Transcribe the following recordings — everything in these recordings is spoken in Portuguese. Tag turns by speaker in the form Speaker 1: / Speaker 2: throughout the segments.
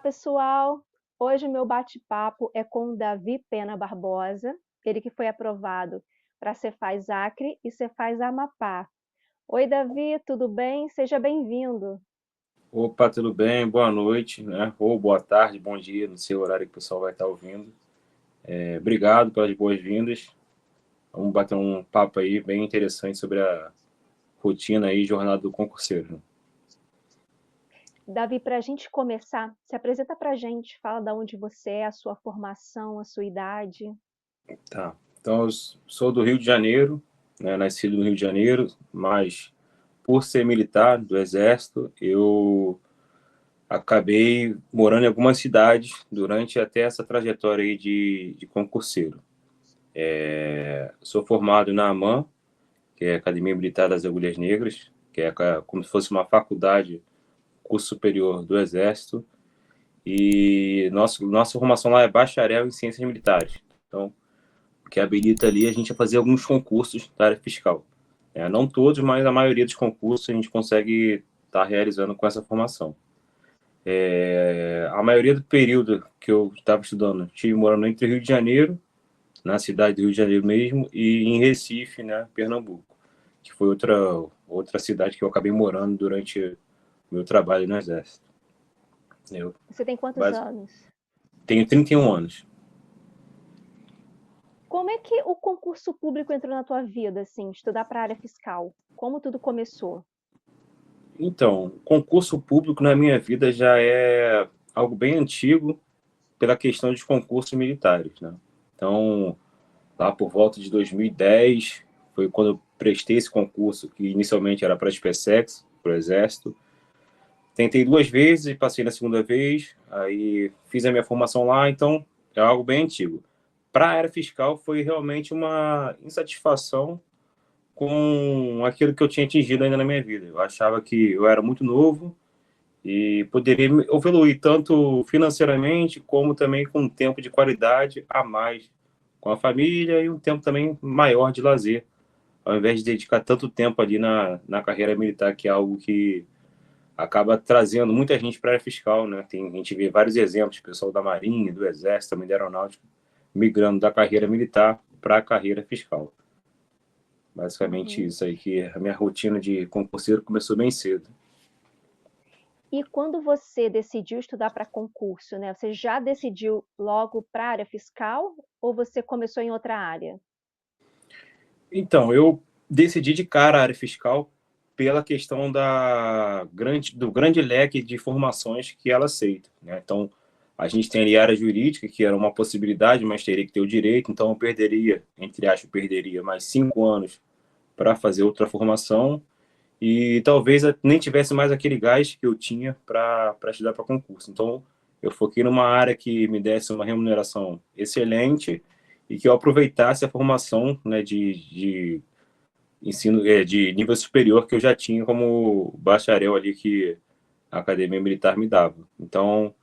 Speaker 1: pessoal. Hoje o meu bate-papo é com o Davi Pena Barbosa, ele que foi aprovado para Cefaz Acre e Cefaz Amapá. Oi, Davi, tudo bem? Seja bem-vindo.
Speaker 2: Opa, tudo bem? Boa noite, né? Ou boa tarde, bom dia, não sei o horário que o pessoal vai estar ouvindo. Obrigado pelas boas-vindas. Vamos bater um papo aí bem interessante sobre a rotina e jornada do concurseiro.
Speaker 1: Davi, para a gente começar, se apresenta para a gente, fala de onde você é, a sua formação, a sua idade.
Speaker 2: Tá. Então, eu sou do Rio de Janeiro, né? Nascido no Rio de Janeiro, mas por ser militar do Exército, eu acabei morando em algumas cidades durante até essa trajetória aí de concurseiro. Sou formado na AMAN, que é a Academia Militar das Agulhas Negras, que é como se fosse uma faculdade, curso superior do Exército. E nossa formação lá é bacharel em Ciências Militares. Então, o que habilita ali a gente a fazer alguns concursos da área fiscal. Não todos, mas a maioria dos concursos a gente consegue estar realizando com essa formação. A maioria do período que eu estava estudando, estive morando entre Rio de Janeiro, na cidade do Rio de Janeiro mesmo, e em Recife, né, Pernambuco, que foi outra cidade que eu acabei morando durante o meu trabalho no Exército. Eu
Speaker 1: Você tem quantos
Speaker 2: base,
Speaker 1: anos?
Speaker 2: tenho 31 anos.
Speaker 1: Como é que o concurso público entrou na tua vida, assim, estudar para a área fiscal? Como tudo começou?
Speaker 2: Então, concurso público na minha vida já é algo bem antigo pela questão dos concursos militares, né? Então, lá por volta de 2010, foi quando eu prestei esse concurso, que inicialmente era para a SpaceX, para o Exército. Tentei duas vezes, passei na segunda vez, aí fiz a minha formação lá, então é algo bem antigo. Para a área fiscal foi realmente uma insatisfação com aquilo que eu tinha atingido ainda na minha vida. Eu achava que eu era muito novo e poderia evoluir tanto financeiramente como também com um tempo de qualidade a mais com a família e um tempo também maior de lazer, ao invés de dedicar tanto tempo ali na carreira militar, que é algo que acaba trazendo muita gente para a área fiscal, né? A gente vê vários exemplos, pessoal da Marinha, do Exército, também da Aeronáutica, migrando da carreira militar para a carreira fiscal. Basicamente
Speaker 1: Uhum.
Speaker 2: isso aí, que a minha rotina de concurseiro começou bem cedo.
Speaker 1: E quando você decidiu estudar para concurso, né, você já decidiu logo para a área fiscal ou você começou em outra área?
Speaker 2: Então, eu decidi de cara a área fiscal pela questão do grande leque de formações que ela aceita, né? Então, a gente tem ali a área jurídica, que era uma possibilidade, mas teria que ter o direito, então eu perderia, entre aspas, perderia mais 5 anos para fazer outra formação e talvez nem tivesse mais aquele gás que eu tinha para estudar para concurso. Então, eu foquei numa área que me desse uma remuneração excelente e que eu aproveitasse a formação, né, de ensino de nível superior que eu já tinha como bacharel ali que a Academia Militar me dava. Então,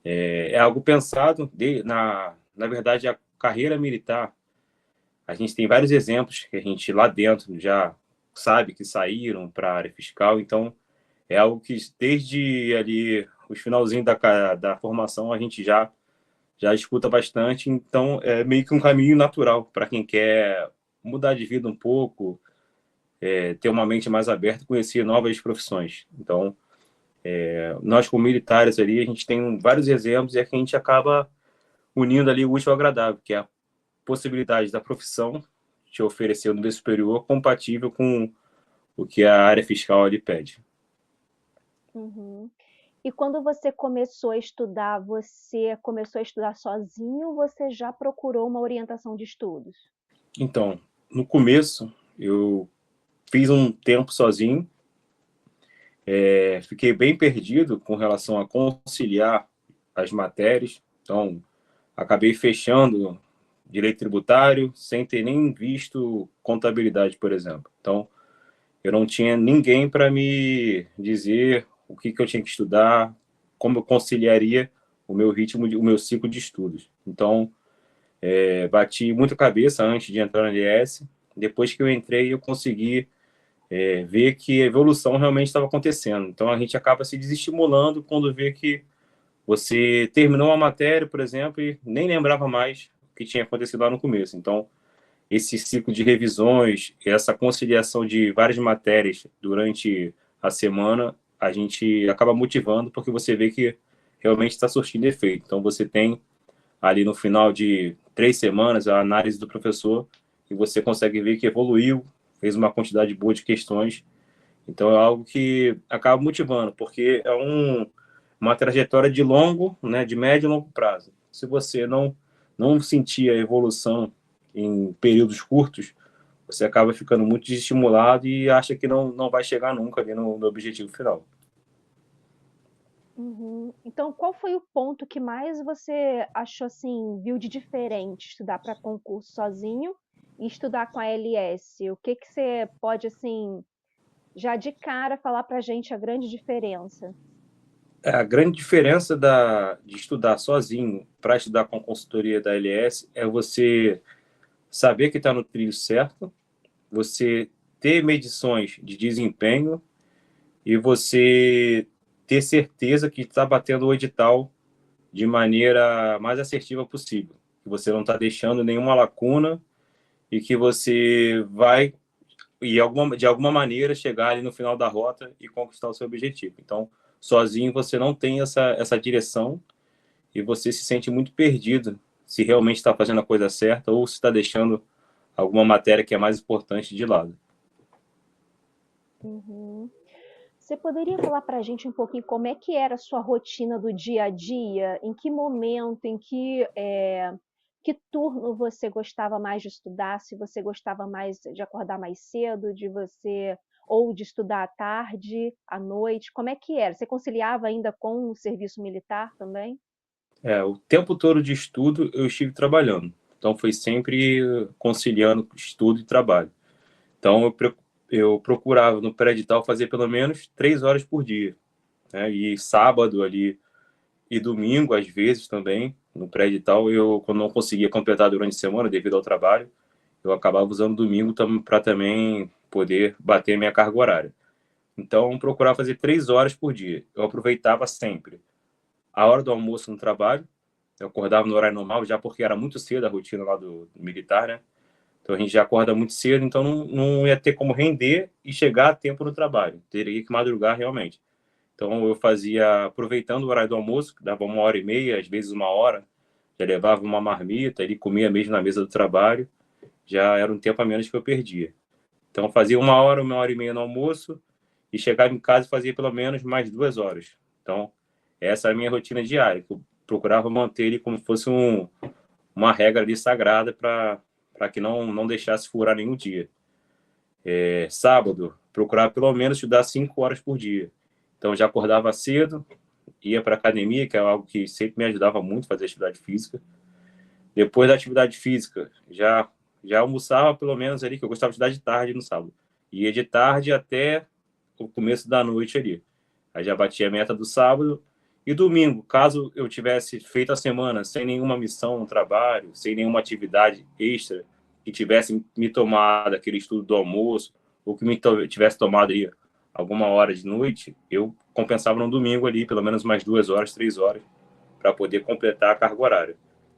Speaker 2: é algo pensado, na verdade, a carreira militar, a gente tem vários exemplos que a gente lá dentro já sabe que saíram para a área fiscal, então é algo que desde ali os finalzinhos da formação a gente já escuta bastante, então é meio que um caminho natural para quem quer mudar de vida um pouco, ter uma mente mais aberta e conhecer novas profissões. Então, nós como militares ali, a gente tem vários exemplos e aqui a gente acaba unindo ali o útil ao agradável, que é a possibilidade da profissão te oferecer um nível superior compatível com o que a área fiscal ali pede.
Speaker 1: Uhum. E quando você começou a estudar, você começou a estudar sozinho ou você já procurou uma orientação de estudos?
Speaker 2: Então, no começo, eu fiz um tempo sozinho, fiquei bem perdido com relação a conciliar as matérias, então acabei fechando direito tributário sem ter nem visto contabilidade, por exemplo. Então, eu não tinha ninguém para me dizer o que eu tinha que estudar, como eu conciliaria o meu ritmo, o meu ciclo de estudos. Então, bati muita cabeça antes de entrar na LS. Depois que eu entrei, eu consegui ver que a evolução realmente estava acontecendo. Então, a gente acaba se desestimulando quando vê que você terminou uma matéria, por exemplo, e nem lembrava mais o que tinha acontecido lá no começo. Então, esse ciclo de revisões, essa conciliação de várias matérias durante a semana, a gente acaba motivando porque você vê que realmente está surtindo efeito. Então, você tem ali no final de 3 semanas a análise do professor e você consegue ver que evoluiu, fez uma quantidade boa de questões. Então, é algo que acaba motivando, porque é uma trajetória de longo, né, de médio e longo prazo. Se você não sentir a evolução em períodos curtos, você acaba ficando muito desestimulado e acha que não vai chegar nunca ali no objetivo final.
Speaker 1: Uhum. Então, qual foi o ponto que mais você achou assim, viu de diferente estudar para concurso sozinho e estudar com a LS? O que que você pode assim, já de cara falar para a gente a grande diferença?
Speaker 2: A grande diferença de estudar sozinho para estudar com a consultoria da LS é você saber que está no trilho certo, você ter medições de desempenho e você ter certeza que está batendo o edital de maneira mais assertiva possível, que você não está deixando nenhuma lacuna e que você vai, de alguma maneira, chegar ali no final da rota e conquistar o seu objetivo. Então, sozinho você não tem essa direção e você se sente muito perdido se realmente está fazendo a coisa certa ou se está deixando alguma matéria que é mais importante de lado.
Speaker 1: Uhum. Você poderia falar para a gente um pouquinho como é que era a sua rotina do dia a dia? Em que momento, que turno você gostava mais de estudar? Se você gostava mais de acordar mais cedo, ou de estudar à tarde, à noite? Como é que era? Você conciliava ainda com o serviço militar também?
Speaker 2: O tempo todo de estudo eu estive trabalhando, então foi sempre conciliando estudo e trabalho. Então eu procurava no pré-edital fazer pelo menos 3 horas por dia, né? E sábado ali e domingo às vezes também no pré-edital eu quando não conseguia completar durante a semana devido ao trabalho, eu acabava usando domingo para também poder bater minha carga horária. Então eu procurava fazer 3 horas por dia. Eu aproveitava sempre a hora do almoço no trabalho. Eu acordava no horário normal já porque era muito cedo a rotina lá do militar, né? Então a gente já acorda muito cedo, então não ia ter como render e chegar a tempo no trabalho. Teria que madrugar realmente. Então eu fazia, aproveitando o horário do almoço, que dava 1 hora e meia, às vezes 1 hora, já levava uma marmita, ele comia mesmo na mesa do trabalho, já era um tempo a menos que eu perdia. Então fazia 1 hora, 1 hora e meia no almoço e chegava em casa e fazia pelo menos mais 2 horas. Então essa é a minha rotina diária, que eu procurava manter ele como se fosse uma regra ali sagrada para que não deixasse furar nenhum dia. Sábado, procurava pelo menos estudar 5 horas por dia. Então, já acordava cedo, ia para academia, que é algo que sempre me ajudava muito fazer atividade física. Depois da atividade física, já almoçava pelo menos ali, que eu gostava de estudar de tarde no sábado. Ia de tarde até o começo da noite ali. Aí já batia a meta do sábado. E domingo, caso eu tivesse feito a semana sem nenhuma missão no trabalho, sem nenhuma atividade extra, que tivesse me tomado aquele estudo do almoço, ou que tivesse tomado aí alguma hora de noite, eu compensava no domingo ali, pelo menos mais 2 horas, 3 horas, para poder completar a carga horária.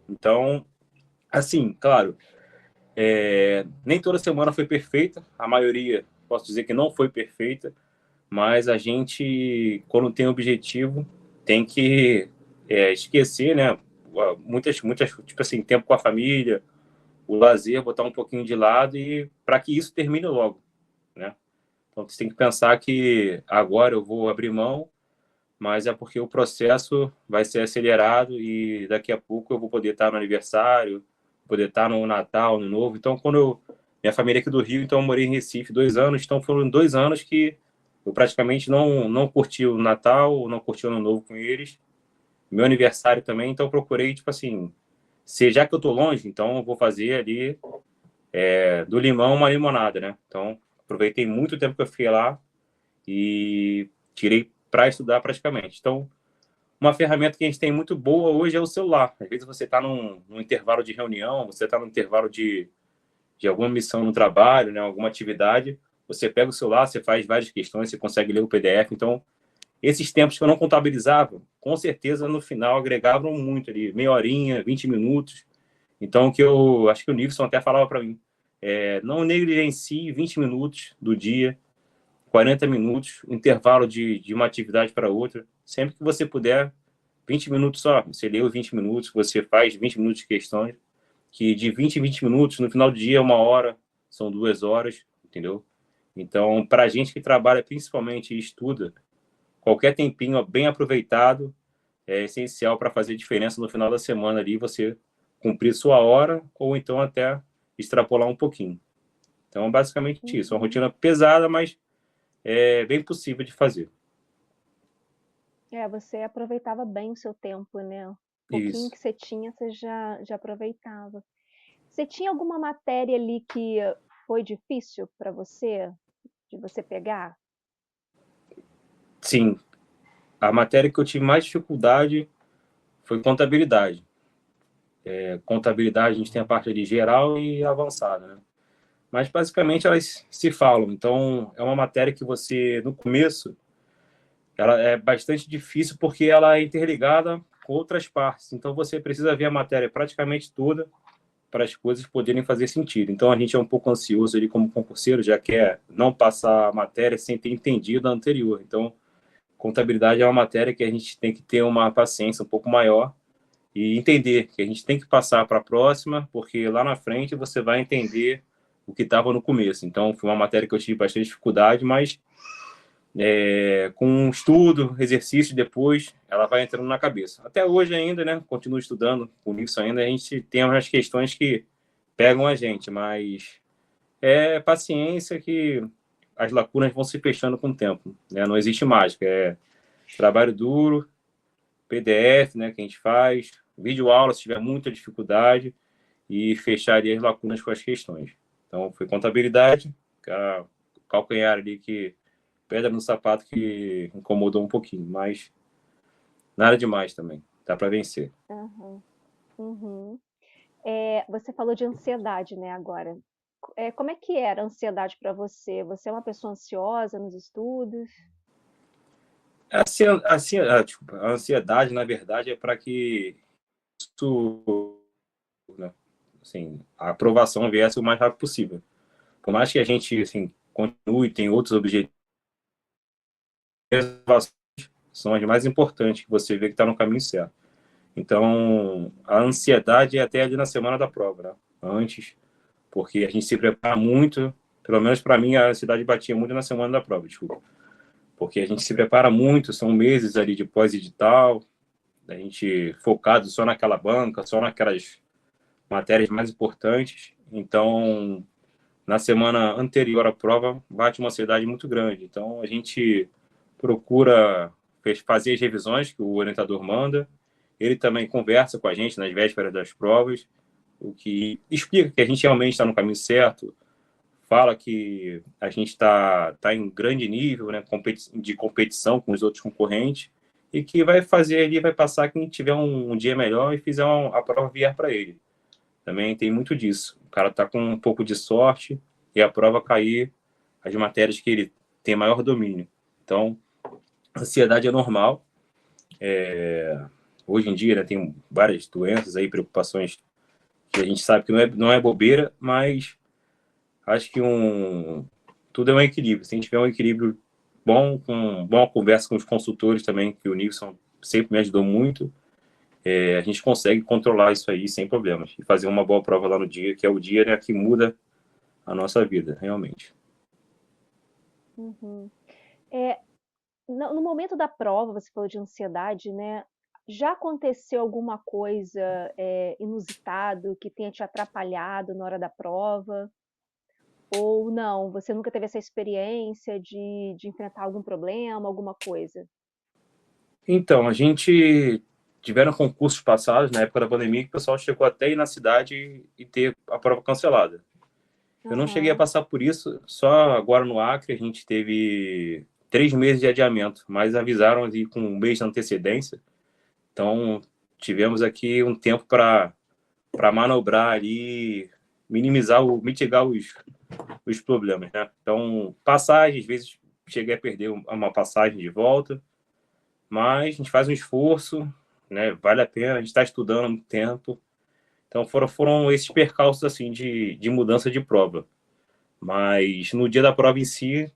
Speaker 2: Então, assim, claro, nem toda semana foi perfeita, a maioria, posso dizer que não foi perfeita, mas a gente, quando tem objetivo, tem que esquecer, né? Muitas, tipo assim, tempo com a família, o lazer, botar um pouquinho de lado e para que isso termine logo, né? Então você tem que pensar que agora eu vou abrir mão, mas é porque o processo vai ser acelerado e daqui a pouco eu vou poder estar no aniversário, poder estar no Natal, no Novo. Então, minha família é aqui do Rio, então eu morei em Recife 2 anos, então foram 2 anos que eu praticamente não curti o Natal, não curti o Ano Novo com eles, meu aniversário também, então eu procurei, tipo assim, já que eu tô longe, então eu vou fazer ali do limão uma limonada, né? Então, aproveitei muito o tempo que eu fiquei lá e tirei para estudar praticamente. Então, uma ferramenta que a gente tem muito boa hoje é o celular. Às vezes você está num intervalo de reunião, você está num intervalo de alguma missão no trabalho, né, alguma atividade, você pega o celular, você faz várias questões, você consegue ler o PDF. Então, esses tempos que eu não contabilizava, com certeza no final agregavam muito ali, meia horinha, 20 minutos. Então, que eu acho que o Nilson até falava para mim, não negligencie 20 minutos do dia, 40 minutos, intervalo de uma atividade para outra. Sempre que você puder, 20 minutos só. Você leu 20 minutos, você faz 20 minutos de questões, que de 20 em 20 minutos, no final do dia, 1 hora, são 2 horas, entendeu? Então, para a gente que trabalha principalmente e estuda, qualquer tempinho bem aproveitado é essencial para fazer diferença no final da semana ali, você cumprir sua hora ou então até extrapolar um pouquinho. Então, basicamente isso. É uma rotina pesada, mas é bem possível de fazer.
Speaker 1: Você aproveitava bem o seu tempo, né? O pouquinho
Speaker 2: Isso.
Speaker 1: que você tinha, você já aproveitava. Você tinha alguma matéria ali que foi difícil para você, de você pegar?
Speaker 2: Sim, a matéria que eu tive mais dificuldade foi contabilidade. Contabilidade, a gente tem a parte de geral e avançada, né? Mas basicamente elas se falam. Então, é uma matéria que você, no começo, ela é bastante difícil porque ela é interligada com outras partes. Então, você precisa ver a matéria praticamente toda para as coisas poderem fazer sentido. Então, a gente é um pouco ansioso ali como concurseiro, já quer não passar a matéria sem ter entendido a anterior. Então, contabilidade é uma matéria que a gente tem que ter uma paciência um pouco maior e entender que a gente tem que passar para a próxima, porque lá na frente você vai entender o que estava no começo. Então, foi uma matéria que eu tive bastante dificuldade, mas com estudo, exercício depois, ela vai entrando na cabeça. Até hoje ainda, né? Continuo estudando com isso ainda, a gente tem umas questões que pegam a gente, mas é paciência que as lacunas vão se fechando com o tempo, né? Não existe mágica, é trabalho duro, PDF, né, que a gente faz, vídeo aula se tiver muita dificuldade e fecharia as lacunas com as questões. Então, foi contabilidade, calcanhar ali que pedra no sapato que incomodou um pouquinho, mas nada demais também. Dá para vencer.
Speaker 1: Aham. Uhum. Você falou de ansiedade, né, agora. Como é que era a ansiedade para você? Você é uma pessoa ansiosa nos estudos?
Speaker 2: Desculpa, a ansiedade, na verdade, é para que isso, né, assim, a aprovação viesse o mais rápido possível. Por mais que a gente assim, continue, tem outros objetivos, são as mais importantes, que você vê que está no caminho certo. Então, a ansiedade é até ali na semana da prova, né? Antes, porque a gente se prepara muito, pelo menos para mim, a ansiedade batia muito na semana da prova, desculpa. Porque a gente se prepara muito, são meses ali de pós-edital, a gente focado só naquela banca, só naquelas matérias mais importantes. Então, na semana anterior à prova, bate uma ansiedade muito grande. Então, a gente procura fazer as revisões que o orientador manda. Ele também conversa com a gente nas vésperas das provas, o que explica que a gente realmente está no caminho certo, fala que a gente está em grande nível, né, de competição com os outros concorrentes e que vai fazer ali, vai passar quem tiver um dia melhor e fizer a prova vier para ele. Também tem muito disso. O cara está com um pouco de sorte e a prova cair as matérias que ele tem maior domínio. Então, ansiedade é normal. Hoje em dia, né, tem várias doenças aí, preocupações que a gente sabe que não é bobeira, mas acho que tudo é um equilíbrio. Se a gente tiver um equilíbrio bom, com boa conversa com os consultores também, que o Nilson sempre me ajudou muito, a gente consegue controlar isso aí sem problemas e fazer uma boa prova lá no dia, que é o dia, né, que muda a nossa vida, realmente.
Speaker 1: Uhum. É, no momento da prova, você falou de ansiedade, né? Já aconteceu alguma coisa, inusitado que tenha te atrapalhado na hora da prova? Ou não, você nunca teve essa experiência de enfrentar algum problema, alguma coisa?
Speaker 2: Então, a gente tiveram concursos passados, na época da pandemia, que o pessoal chegou até ir na cidade e ter a prova cancelada. Eu não cheguei a
Speaker 1: Aham.
Speaker 2: passar por isso, só agora no Acre a gente teve 3 meses de adiamento, mas avisaram ali com um mês de antecedência. Então, tivemos aqui um tempo para manobrar ali, mitigar os problemas, né? Então, passagem, às vezes cheguei a perder uma passagem de volta, mas a gente faz um esforço, né? Vale a pena, a gente está estudando há muito tempo. Então foram esses percalços assim de mudança de prova. Mas no dia da prova em si,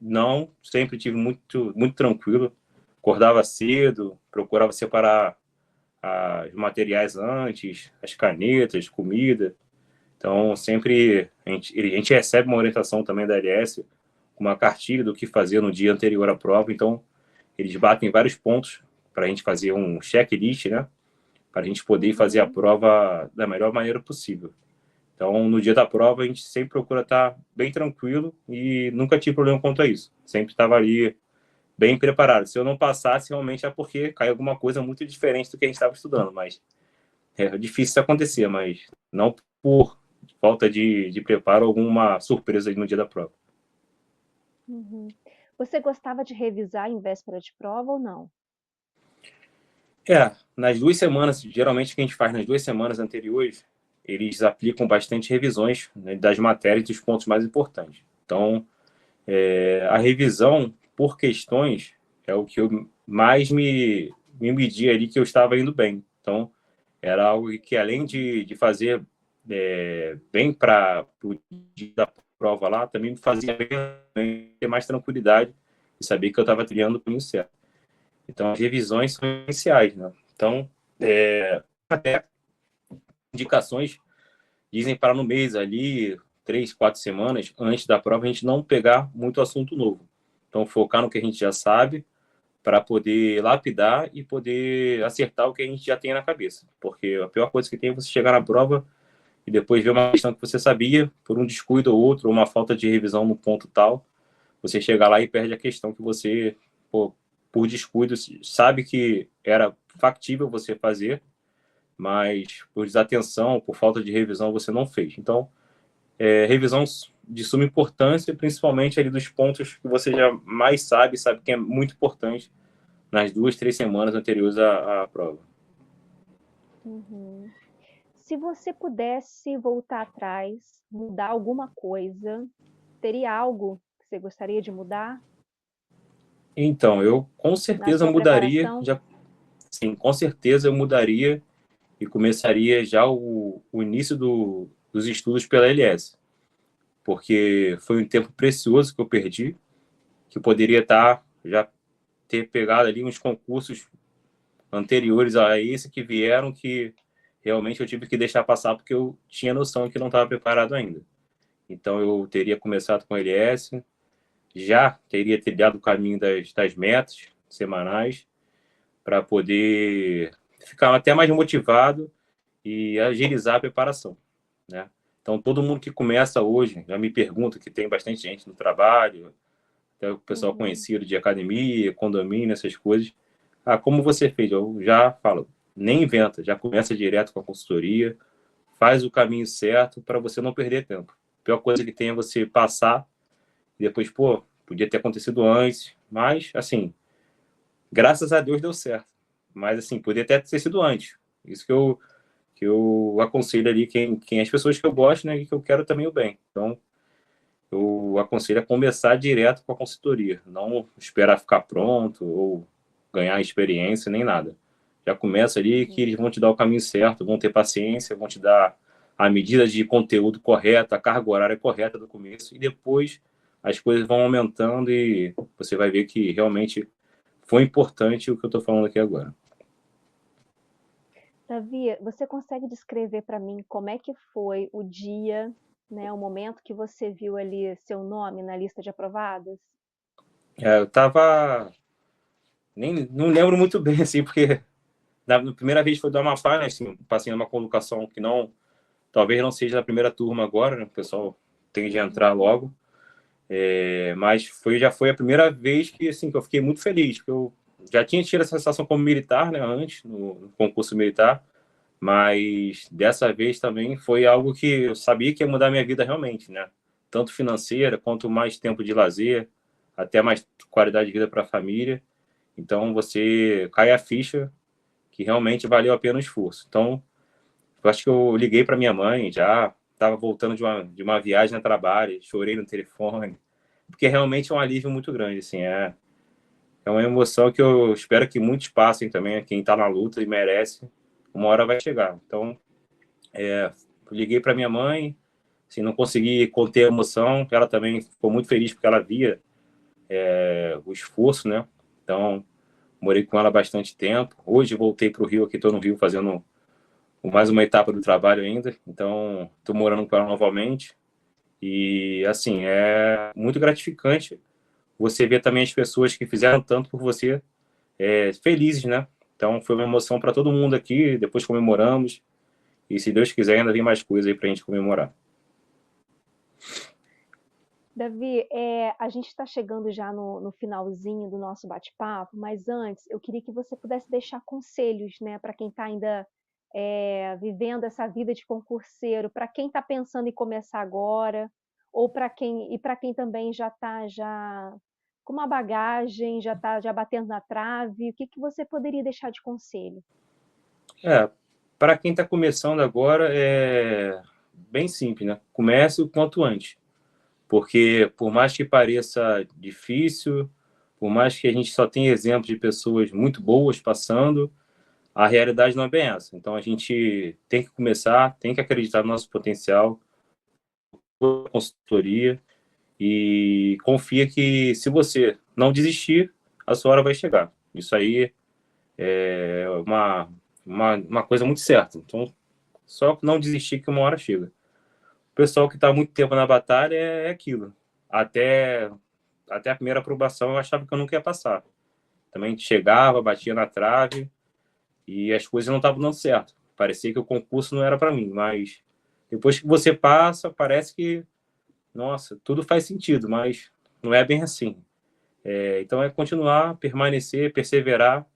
Speaker 2: não, sempre tive muito tranquilo. Acordava cedo, procurava separar os materiais antes, as canetas, comida. Então, sempre a gente recebe uma orientação também da LS, uma cartilha do que fazer no dia anterior à prova. Então, eles batem vários pontos para a gente fazer um checklist, né? Para a gente poder fazer a prova da melhor maneira possível. Então, no dia da prova, a gente sempre procura estar bem tranquilo e nunca tive problema quanto a isso. Sempre estava ali bem preparado. Se eu não passasse, realmente é porque caiu alguma coisa muito diferente do que a gente estava estudando, mas é difícil isso acontecer, mas não por falta de preparo, alguma surpresa no dia da prova.
Speaker 1: Uhum. Você gostava de revisar em véspera de prova ou não?
Speaker 2: Nas 2 semanas, geralmente o que a gente faz nas 2 semanas anteriores, eles aplicam bastante revisões, né, das matérias e dos pontos mais importantes. Então, a revisão por questões é o que eu mais me medi ali que eu estava indo bem. Então, era algo que além de fazer bem para o dia da prova lá, também me fazia bem, ter mais tranquilidade e saber que eu estava trilhando o caminho certo. Então, as revisões são essenciais, né? Então, até indicações dizem para no mês ali, 3, 4 semanas antes da prova, a gente não pegar muito assunto novo. Então, focar no que a gente já sabe para poder lapidar e poder acertar o que a gente já tem na cabeça. Porque a pior coisa que tem é você chegar na prova e depois ver uma questão que você sabia, por um descuido ou outro, ou uma falta de revisão no ponto tal, você chegar lá e perde a questão que você, por descuido, sabe que era factível você fazer, mas por desatenção, por falta de revisão, você não fez. Então, revisão de suma importância, principalmente ali dos pontos que você já mais sabe que é muito importante nas 2, 3 semanas anteriores à prova.
Speaker 1: Uhum. Se você pudesse voltar atrás, mudar alguma coisa, teria algo que você gostaria de mudar
Speaker 2: Então, eu com
Speaker 1: na
Speaker 2: certeza
Speaker 1: sua
Speaker 2: mudaria,
Speaker 1: preparação?
Speaker 2: sim, com certeza eu mudaria e começaria já o início dos estudos pela LS, porque foi um tempo precioso que eu perdi, que eu poderia já ter pegado ali uns concursos anteriores a esse que vieram, que realmente eu tive que deixar passar porque eu tinha noção que não estava preparado ainda. Então eu teria começado com a LS, já teria trilhado o caminho das metas semanais para poder ficar até mais motivado e agilizar a preparação, né? Então, todo mundo que começa hoje já me pergunta, que tem bastante gente no trabalho, até o pessoal
Speaker 1: Uhum.
Speaker 2: conhecido de academia, condomínio, essas coisas. Como você fez? Eu já falo, nem inventa, já começa direto com a consultoria, faz o caminho certo para você não perder tempo. A pior coisa que tem é você passar e depois, podia ter acontecido antes, mas, assim, graças a Deus deu certo. Mas, assim, poderia até ter sido antes. Isso que eu aconselho ali as pessoas que eu gosto, né, e que eu quero também o bem. Então, eu aconselho a começar direto com a consultoria, não esperar ficar pronto ou ganhar experiência nem nada. Já começa ali que
Speaker 1: Uhum.
Speaker 2: eles vão te dar o caminho certo, vão ter paciência, vão te dar a medida de conteúdo correta, a carga horária correta do começo e depois as coisas vão aumentando e você vai ver que realmente foi importante o que eu estou falando aqui agora.
Speaker 1: Davi, você consegue descrever para mim como é que foi o dia, né, o momento que você viu ali seu nome na lista de aprovados?
Speaker 2: Eu tava nem não lembro muito bem assim, porque na primeira vez foi do Amapá, né? Assim, passei numa colocação que não, talvez não seja da primeira turma agora, né? O pessoal tende a entrar
Speaker 1: Uhum.
Speaker 2: logo. Mas já foi a primeira vez que, assim, que eu fiquei muito feliz, porque eu já tinha tido essa sensação como militar, né? Antes, no concurso militar, mas dessa vez também foi algo que eu sabia que ia mudar minha vida realmente, né? Tanto financeira, quanto mais tempo de lazer, até mais qualidade de vida para a família. Então você cai a ficha que realmente valeu a pena o esforço. Então, eu acho que eu liguei para minha mãe, já estava voltando de uma viagem a trabalho, chorei no telefone, porque realmente é um alívio muito grande, assim, é uma emoção que eu espero que muitos passem também, quem está na luta e merece, uma hora vai chegar. Então, liguei para minha mãe, assim, não consegui conter a emoção, ela também ficou muito feliz porque ela via o esforço, né? Então, morei com ela bastante tempo. Hoje voltei para o Rio, aqui estou no Rio fazendo mais uma etapa do trabalho ainda, então estou morando com ela novamente. E, assim, é muito gratificante você ver também as pessoas que fizeram tanto por você felizes, né? Então, foi uma emoção para todo mundo aqui, depois comemoramos, e se Deus quiser, ainda vem mais coisa aí para a gente comemorar.
Speaker 1: Davi, a gente está chegando já no finalzinho do nosso bate-papo, mas antes eu queria que você pudesse deixar conselhos, né, para quem está ainda vivendo essa vida de concurseiro, para quem está pensando em começar agora, ou para quem também já está já com uma bagagem, já está já batendo na trave, o que que você poderia deixar de conselho?
Speaker 2: É, para quem está começando agora, é bem simples, né? Comece o quanto antes, porque por mais que pareça difícil, por mais que a gente só tenha exemplos de pessoas muito boas passando, a realidade não é bem essa. Então a gente tem que começar, tem que acreditar no nosso potencial, consultoria e confia que se você não desistir, a sua hora vai chegar. Isso aí é uma coisa muito certa. Então, só não desistir que uma hora chega. O pessoal que está muito tempo na batalha é aquilo. Até, até a primeira aprovação eu achava que eu nunca ia passar. Também chegava, batia na trave e as coisas não estavam dando certo. Parecia que o concurso não era para mim, mas depois que você passa, parece que, nossa, tudo faz sentido, mas não é bem assim. Então é continuar, permanecer, perseverar,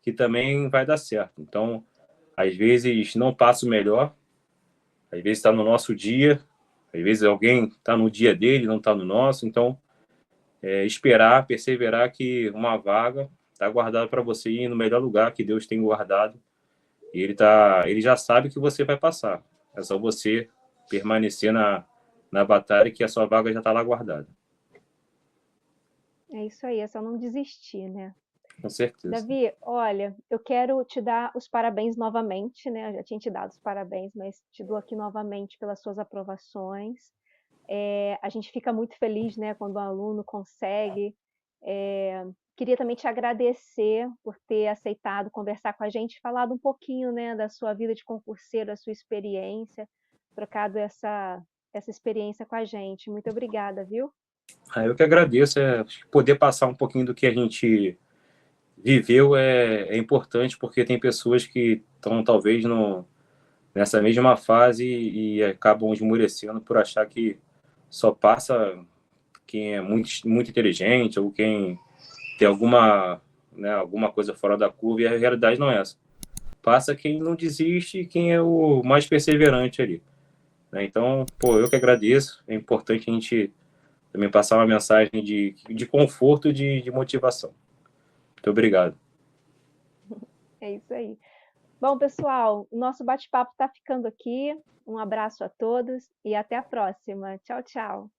Speaker 2: que também vai dar certo. Então, às vezes não passa o melhor, às vezes está no nosso dia, às vezes alguém está no dia dele, não está no nosso. Então, esperar, perseverar que uma vaga está guardada para você ir no melhor lugar que Deus tem guardado. E ele já sabe que você vai passar. É só você permanecer na batalha que a sua vaga já está lá guardada.
Speaker 1: É isso aí, é só não desistir, né?
Speaker 2: Com certeza.
Speaker 1: Davi, olha, eu quero te dar os parabéns novamente, né? Eu já tinha te dado os parabéns, mas te dou aqui novamente pelas suas aprovações. A gente fica muito feliz, né, quando o aluno consegue. Queria também te agradecer por ter aceitado conversar com a gente, falado um pouquinho, né, da sua vida de concurseiro, da sua experiência, trocado essa experiência com a gente. Muito obrigada, viu?
Speaker 2: Eu que agradeço. Poder passar um pouquinho do que a gente viveu é importante, porque tem pessoas que estão talvez nessa mesma fase e acabam esmorecendo por achar que só passa quem é muito inteligente ou quem tem alguma coisa fora da curva, e a realidade não é essa. Passa quem não desiste e quem é o mais perseverante ali. Né? Então, pô, eu que agradeço. É importante a gente também passar uma mensagem de conforto e de motivação. Muito obrigado.
Speaker 1: É isso aí. Bom, pessoal, o nosso bate-papo está ficando aqui. Um abraço a todos e até a próxima. Tchau, tchau.